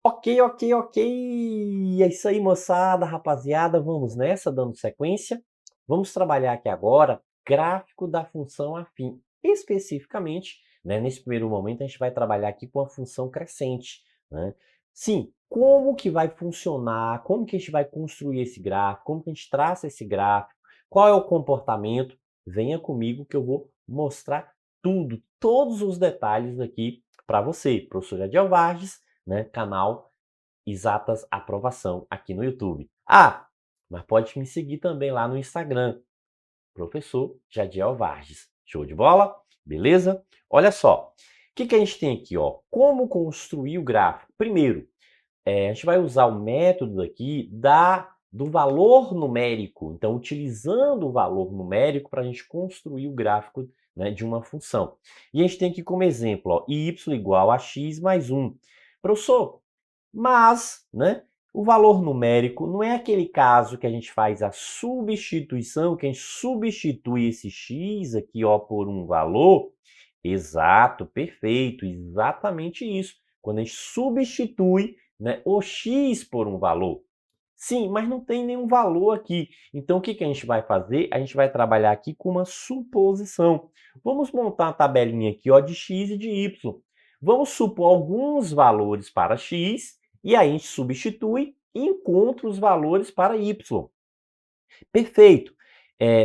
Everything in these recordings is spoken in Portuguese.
Ok. É isso aí, moçada, rapaziada. Vamos nessa, dando sequência. Vamos trabalhar aqui agora gráfico da função afim. Especificamente, né, nesse primeiro momento, a gente vai trabalhar aqui com a função crescente, né? Sim, como que vai funcionar, como que a gente vai construir esse gráfico, como que a gente traça esse gráfico, qual é o comportamento. Venha comigo que eu vou mostrar tudo, todos os detalhes aqui para você, professor Jadiel Vargas, né, canal Exatas Aprovação aqui no YouTube. Ah, mas pode me seguir também lá no Instagram, professor Jadiel Vargas. Show de bola? Beleza? Olha só, o que a gente tem aqui, ó? Como construir o gráfico? Primeiro, a gente vai usar o método aqui do valor numérico. Então, utilizando o valor numérico para a gente construir o gráfico, né, de uma função. E a gente tem aqui como exemplo, ó, y igual a x mais 1. Professor, mas, né, o valor numérico não é aquele caso que a gente faz a substituição, que a gente substitui esse x aqui, ó, por um valor. Exato, perfeito, exatamente isso. Quando a gente substitui, né, o x por um valor. Sim, mas não tem nenhum valor aqui. Então, o que a gente vai fazer? A gente vai trabalhar aqui com uma suposição. Vamos montar uma tabelinha aqui, ó, de x e de y. Vamos supor alguns valores para x e aí a gente substitui e encontra os valores para y. Perfeito.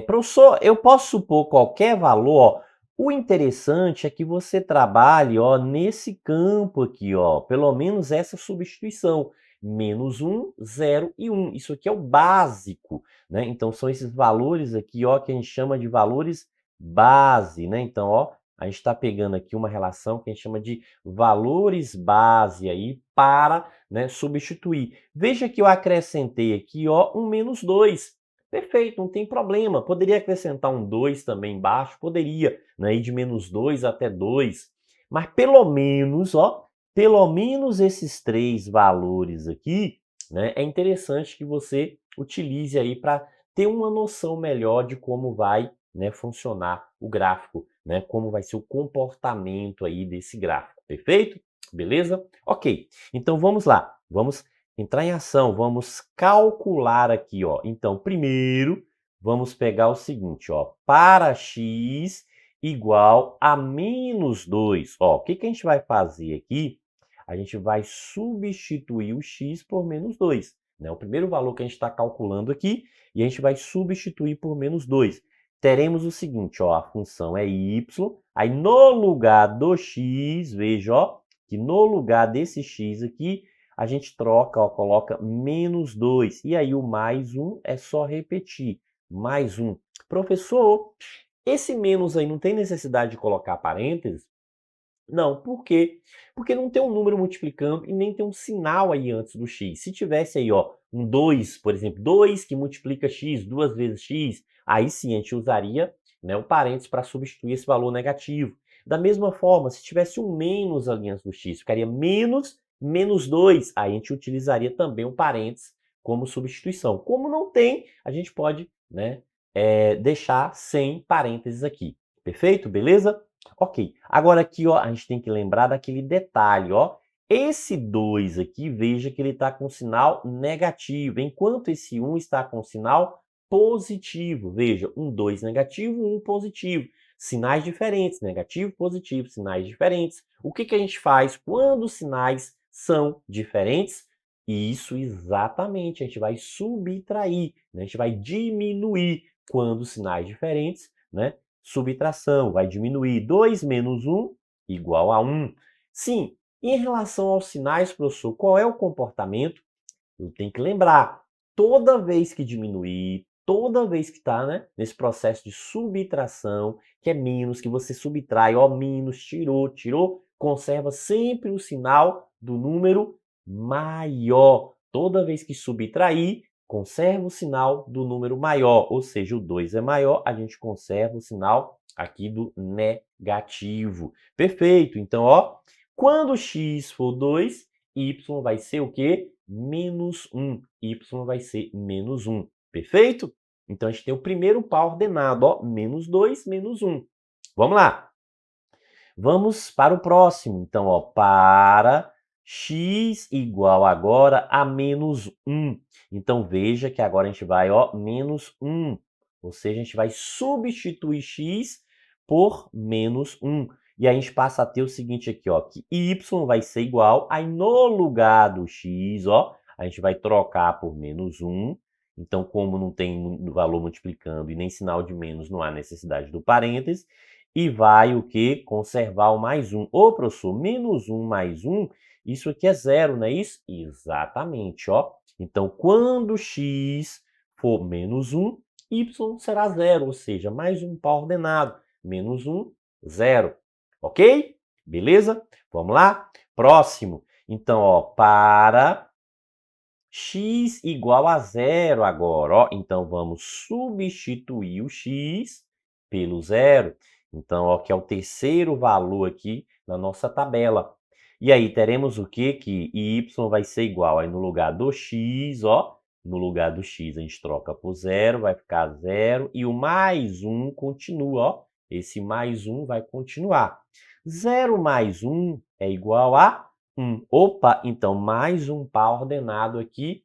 Professor, eu posso supor qualquer valor? Ó. O interessante é que você trabalhe, ó, nesse campo aqui, ó, pelo menos essa substituição. Menos 1, 0 e 1. Isso aqui é o básico, né? Então, são esses valores aqui, ó, que a gente chama de valores base, né? Então, ó, a gente está pegando aqui uma relação que a gente chama de valores base aí para, né, substituir. Veja que eu acrescentei aqui, ó, um menos 2. Perfeito, não tem problema. Poderia acrescentar um 2 também embaixo, poderia, né, ir de menos 2 até 2. Mas pelo menos, ó, pelo menos esses três valores aqui, né, é interessante que você utilize aí para ter uma noção melhor de como vai, né, funcionar o gráfico, né, como vai ser o comportamento aí desse gráfico, perfeito? Beleza? Ok, então vamos lá, vamos entrar em ação, vamos calcular aqui, ó. Então, primeiro, vamos pegar o seguinte, ó, para x igual a menos 2. Ó, o que a gente vai fazer aqui? A gente vai substituir o x por menos 2, né? O primeiro valor que a gente está calculando aqui, e a gente vai substituir por menos 2. Teremos o seguinte, ó, a função é y, aí no lugar do x, veja, ó, que no lugar desse x aqui, a gente troca, ó, coloca menos 2. E aí o mais 1 é só repetir. Mais 1. Professor, esse menos aí não tem necessidade de colocar parênteses? Não, por quê? Porque não tem um número multiplicando e nem tem um sinal aí antes do x. Se tivesse aí, ó, um 2, por exemplo, 2 que multiplica x, 2 vezes x, aí sim a gente usaria, né, o parênteses para substituir esse valor negativo. Da mesma forma, se tivesse um menos ali antes do x, ficaria menos 2, aí a gente utilizaria também o parênteses como substituição. Como não tem, a gente pode, né, deixar sem parênteses aqui. Perfeito? Beleza? Ok, agora aqui, ó, a gente tem que lembrar daquele detalhe, ó. Esse 2 aqui, veja que ele está com sinal negativo, enquanto esse 1 está com sinal positivo. Veja, um 2 negativo, um positivo. Sinais diferentes, negativo, positivo, sinais diferentes. O que a gente faz quando os sinais são diferentes? Isso, exatamente, a gente vai subtrair, né? A gente vai diminuir quando os sinais diferentes, né? Subtração, vai diminuir. 2 menos 1 igual a 1. Sim, em relação aos sinais, professor, qual é o comportamento? Eu tenho que lembrar, toda vez que diminuir, toda vez que está, né, nesse processo de subtração, que é menos, que você subtrai, ó, menos, tirou, conserva sempre o sinal do número maior. Toda vez que subtrair, conserva o sinal do número maior, ou seja, o 2 é maior, a gente conserva o sinal aqui do negativo. Perfeito, então, ó, quando x for 2, y vai ser o quê? Menos 1. Y vai ser menos 1. Perfeito? Então, a gente tem o primeiro par ordenado, ó, menos 2, menos 1. Vamos lá. Vamos para o próximo. Então, ó, para x igual agora a menos 1. Então, veja que agora a gente vai, ó, menos 1. Ou seja, a gente vai substituir x por menos 1. E aí a gente passa a ter o seguinte aqui, ó, que y vai ser igual, aí no lugar do x, ó, a gente vai trocar por menos 1. Então, como não tem valor multiplicando e nem sinal de menos, não há necessidade do parênteses. E vai o quê? Conservar o mais 1. Ô, professor, menos 1 mais 1, isso aqui é zero, não é isso? Exatamente, ó. Então, quando x for menos 1, y será zero, ou seja, mais 1 par ordenado. Menos 1, 0. Ok? Beleza? Vamos lá? Próximo. Então, ó, para x igual a zero agora, ó. Então, vamos substituir o x pelo zero. Então, ó, que é o terceiro valor aqui na nossa tabela. E aí, teremos o quê? Que y vai ser igual, aí no lugar do x, ó, no lugar do x a gente troca por zero, vai ficar zero, e o mais 1 continua, ó. Esse mais 1 vai continuar. 0 mais 1 é igual a 1. Opa, então mais um par ordenado aqui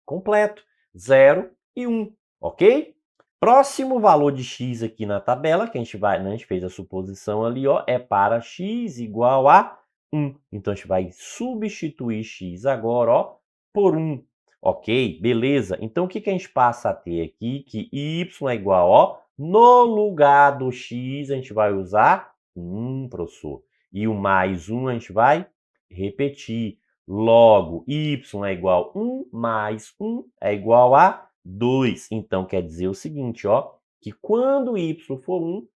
completo, 0 e 1, ok? Próximo valor de x aqui na tabela, que a gente fez a suposição ali, ó, é para x igual a 1. Então, a gente vai substituir x agora, ó, por 1, ok? Beleza? Então, o que a gente passa a ter aqui? Que y é igual, ó, no lugar do x, a gente vai usar 1, professor. E o mais 1 a gente vai repetir. Logo, y é igual a 1 mais 1 é igual a 2. Então, quer dizer o seguinte, ó, que quando y for 1,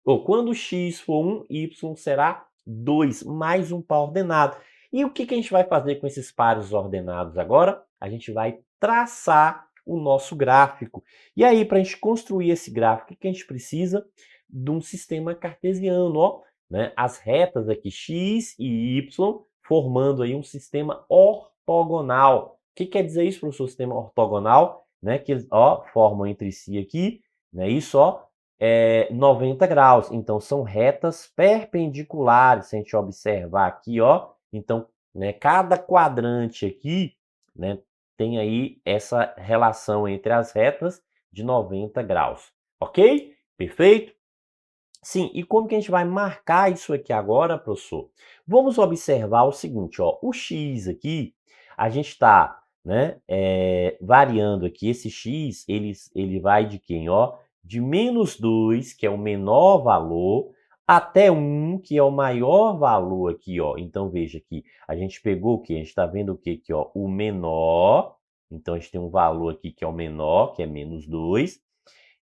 ou quando x for 1, y será 2, mais um par ordenado. E o que a gente vai fazer com esses pares ordenados agora? A gente vai traçar o nosso gráfico. E aí, para a gente construir esse gráfico, o que a gente precisa? De um sistema cartesiano, ó, né? As retas aqui, x e y, formando aí um sistema ortogonal. O que quer dizer isso, professor? Sistema ortogonal, né? Que eles, ó, formam entre si aqui, né? Isso, ó, 90 graus. Então, são retas perpendiculares. Se a gente observar aqui, ó, então, né, cada quadrante aqui, né, tem aí essa relação entre as retas de 90 graus. Ok? Perfeito? Sim, e como que a gente vai marcar isso aqui agora, professor? Vamos observar o seguinte, ó, o x aqui, a gente está, né, variando aqui, esse x, ele vai de quem, ó? De menos 2, que é o menor valor, até 1, que é o maior valor aqui, ó. Então, veja aqui, a gente pegou o quê? A gente está vendo o quê aqui, ó? O menor, então a gente tem um valor aqui que é o menor, que é menos 2,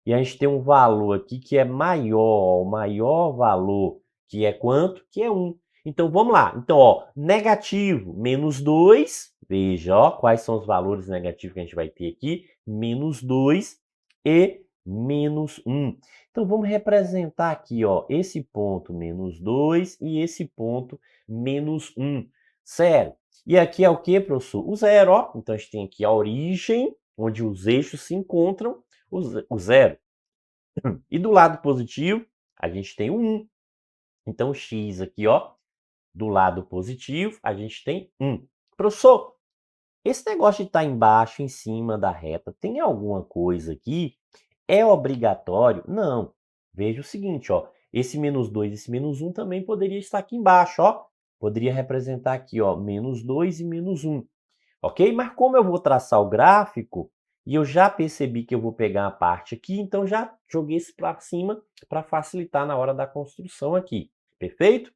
e a gente tem um valor aqui que é maior, o maior valor, que é quanto? Que é 1. Então, vamos lá. Então, ó, negativo, menos 2. Veja, ó, quais são os valores negativos que a gente vai ter aqui. Menos 2 e menos 1. Então, vamos representar aqui, ó, esse ponto menos 2 e esse ponto menos 1. Certo? E aqui é o que, professor? O zero, ó. Então, a gente tem aqui a origem, onde os eixos se encontram, o zero. E do lado positivo, a gente tem o 1. Então, o x aqui, ó, do lado positivo, a gente tem 1. Professor, esse negócio de estar embaixo, em cima da reta, tem alguma coisa aqui? É obrigatório? Não. Veja o seguinte, ó, esse menos 2 e esse menos 1 também poderia estar aqui embaixo, ó. Poderia representar aqui, ó, menos 2 e menos 1. Ok? Mas como eu vou traçar o gráfico, e eu já percebi que eu vou pegar a parte aqui, então já joguei isso para cima para facilitar na hora da construção aqui. Perfeito?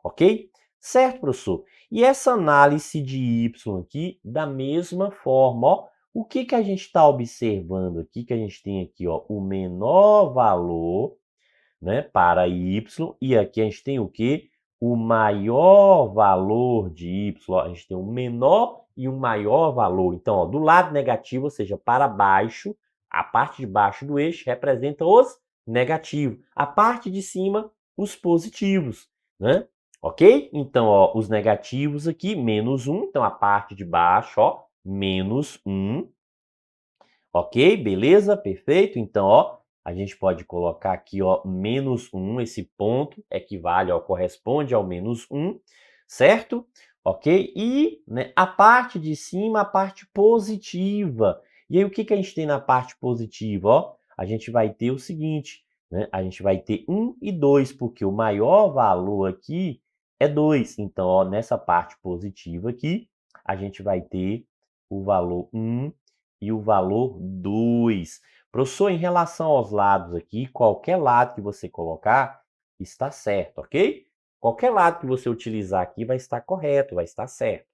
Ok? Certo, professor? E essa análise de y aqui, da mesma forma, ó, o que a gente está observando aqui? Que a gente tem aqui, ó, o menor valor, né, para y, e aqui a gente tem o quê? O maior valor de y, ó, a gente tem um menor e um maior valor. Então, ó, do lado negativo, ou seja, para baixo, a parte de baixo do eixo representa os negativos. A parte de cima, os positivos, né? Ok? Então, ó, os negativos aqui, menos 1. Então, a parte de baixo, ó, menos 1. Ok? Beleza? Perfeito? Então, ó, a gente pode colocar aqui, ó, menos 1. Esse ponto equivale, ó, corresponde ao menos 1, certo? ok? E, né, a parte de cima, a parte positiva. E aí, o que que a gente tem na parte positiva? Ó, a gente vai ter o seguinte, né? A gente vai ter 1 e 2, porque o maior valor aqui é 2. Então, ó, nessa parte positiva aqui, a gente vai ter o valor 1 e o valor 2. Professor, em relação aos lados aqui, qualquer lado que você colocar está certo, ok? Qualquer lado que você utilizar aqui vai estar correto, vai estar certo,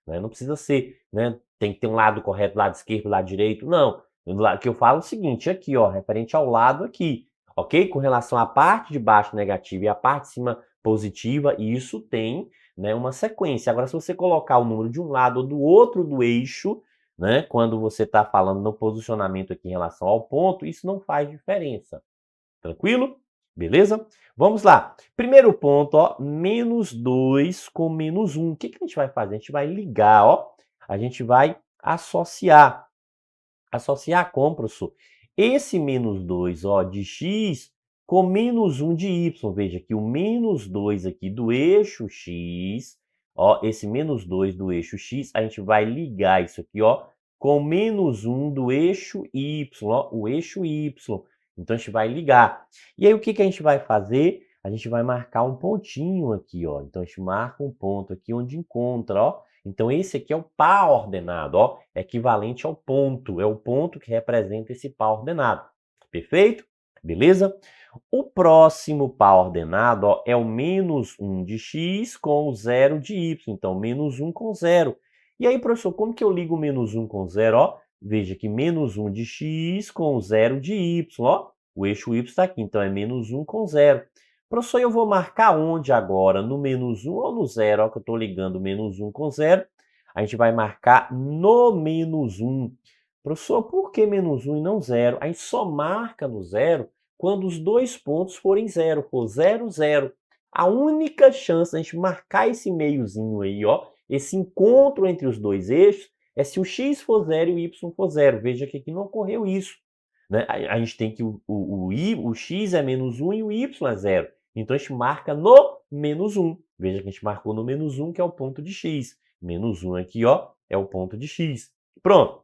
né? Não precisa ser, né? Tem que ter um lado correto, lado esquerdo, lado direito. Não. O que eu falo é o seguinte, aqui, ó, referente ao lado aqui, ok? Com relação à parte de baixo negativa e à parte de cima positiva, isso tem, né, uma sequência. Agora, se você colocar o número de um lado ou do outro do eixo, né, quando você está falando no posicionamento aqui em relação ao ponto, isso não faz diferença. Tranquilo? Beleza? Vamos lá. Primeiro ponto, ó, menos 2 com menos 1. O que que a gente vai fazer? A gente vai ligar, ó. A gente vai associar. Associar como, professor? Esse menos 2, ó, de x com menos 1 de y. Veja que o menos 2 aqui do eixo x, ó, esse menos 2 do eixo x, a gente vai ligar isso aqui, ó, com menos 1 do eixo y, ó, o eixo y. Então, a gente vai ligar. E aí, o que que a gente vai fazer? A gente vai marcar um pontinho aqui, ó. Então, a gente marca um ponto aqui onde encontra, ó. Então, esse aqui é o par ordenado, ó, equivalente ao ponto. É o ponto que representa esse par ordenado. Perfeito? Beleza? O próximo par ordenado, ó, é o menos 1 de x com o 0 de y. Então, menos 1 com 0. E aí, professor, como que eu ligo menos 1 com 0? Ó, veja que menos 1 de x com o 0 de y. Ó, o eixo y está aqui, então é menos 1 com 0. Professor, eu vou marcar onde agora? No menos 1 ou no 0? Ó, que eu estou ligando menos 1 com 0. A gente vai marcar no menos 1. Professor, por que menos 1 e não 0? A gente só marca no 0 quando os dois pontos forem 0, for 0, 0. A única chance da gente marcar esse meiozinho aí, ó, esse encontro entre os dois eixos, é se o x for 0 e o y for 0. Veja que aqui não ocorreu isso, né? A gente tem que o x é menos 1 e o y é 0. Então, a gente marca no menos 1. Veja que a gente marcou no menos 1, que é o ponto de x. Menos 1 aqui, ó, é o ponto de x. Pronto.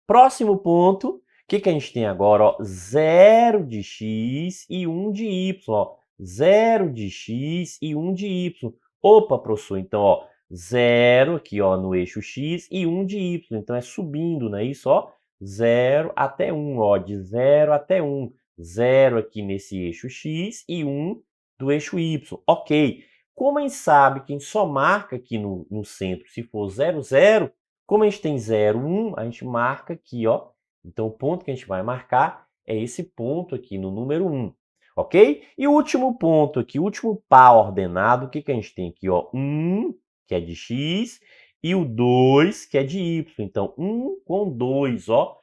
Próximo ponto, o que que a gente tem agora? Ó, 0 de x e 1 de y. Ó, 0 de x e 1 de y. Opa, professor, então, ó, 0 aqui, ó, no eixo x e 1 de y. Então, é subindo, não é isso? Ó, 0 até 1, ó, de 0 até 1. 0 aqui nesse eixo x e 1 do eixo y. Ok. Como a gente sabe que a gente só marca aqui no centro se for 0, 0, como a gente tem 0, 1, a gente marca aqui, ó. Então, o ponto que a gente vai marcar é esse ponto aqui no número 1, ok? E o último ponto aqui, o último par ordenado, o que que a gente tem aqui, ó? 1, que é de x, e o 2, que é de y. Então, 1 com 2, ó.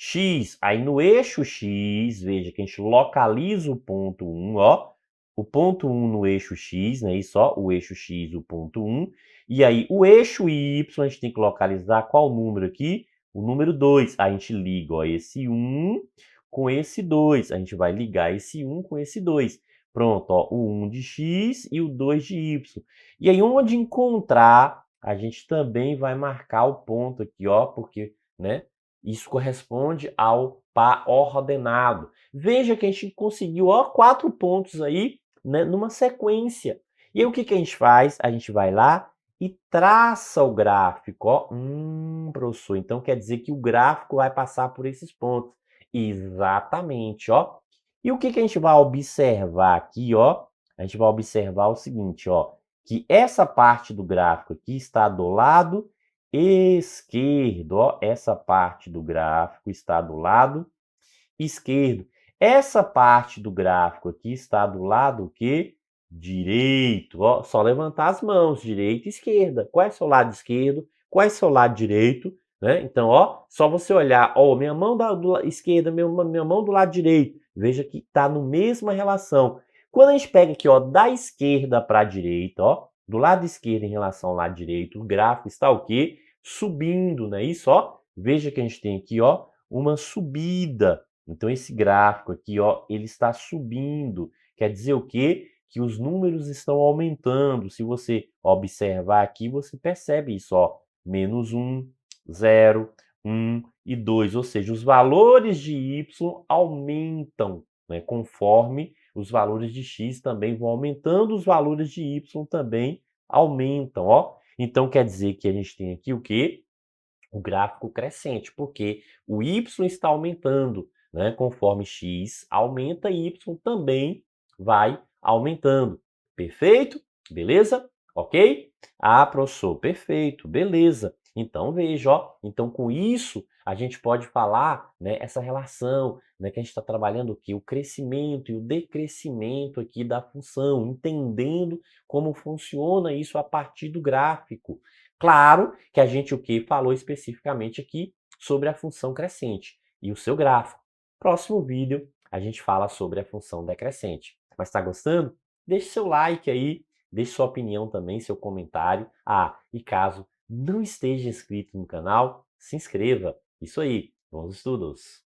X, aí no eixo x, veja que a gente localiza o ponto 1, ó. O ponto 1 no eixo x, né? Isso, ó, o eixo x, o ponto 1. E aí, o eixo y, a gente tem que localizar qual número aqui? O número 2. A gente liga, ó, esse 1 com esse 2. A gente vai ligar esse 1 com esse 2. Pronto, ó, o 1 de x e o 2 de y. E aí, onde encontrar, a gente também vai marcar o ponto aqui, ó, porque, né, isso corresponde ao par ordenado. Veja que a gente conseguiu, ó, 4 pontos aí, né, numa sequência. E aí, o que que a gente faz? A gente vai lá e traça o gráfico, ó. Professor, então quer dizer que o gráfico vai passar por esses pontos. Exatamente, ó. E o que que a gente vai observar aqui, ó? A gente vai observar o seguinte, ó, que essa parte do gráfico aqui está do lado esquerdo, ó. Essa parte do gráfico está do lado esquerdo. Essa parte do gráfico aqui está do lado o quê? Direito. Ó, só levantar as mãos, direita e esquerda. Qual é o seu lado esquerdo? Qual é o seu lado direito? Né? Então, ó, só você olhar, ó, minha mão do esquerda, minha mão do lado direito. Veja que está na mesma relação. Quando a gente pega aqui, ó, da esquerda para a direita, ó, do lado esquerdo em relação ao lado direito, o gráfico está o quê? Subindo, não é isso? Ó, veja que a gente tem aqui, ó, uma subida. Então, esse gráfico aqui, ó, ele está subindo. Quer dizer o quê? que os números estão aumentando. Se você observar aqui, você percebe isso, ó, menos 1, 0, 1 e 2, ou seja, os valores de y aumentam, né, conforme os valores de x também vão aumentando, os valores de y também aumentam, ó. Então quer dizer que a gente tem aqui o quê? O gráfico crescente, porque o y está aumentando, né? Conforme x aumenta, y também vai aumentando. Perfeito? Beleza? Ok? Ah, professor, perfeito, beleza. Então veja, ó, então com isso a gente pode falar, né, essa relação, né, que a gente está trabalhando aqui, o crescimento e o decrescimento aqui da função, entendendo como funciona isso a partir do gráfico. Claro que a gente o que falou especificamente aqui sobre a função crescente e o seu gráfico. Próximo vídeo a gente fala sobre a função decrescente. Mas está gostando? Deixe seu like aí, deixe sua opinião também, seu comentário. Ah, e caso não esteja inscrito no canal, se inscreva. Isso aí, bons estudos!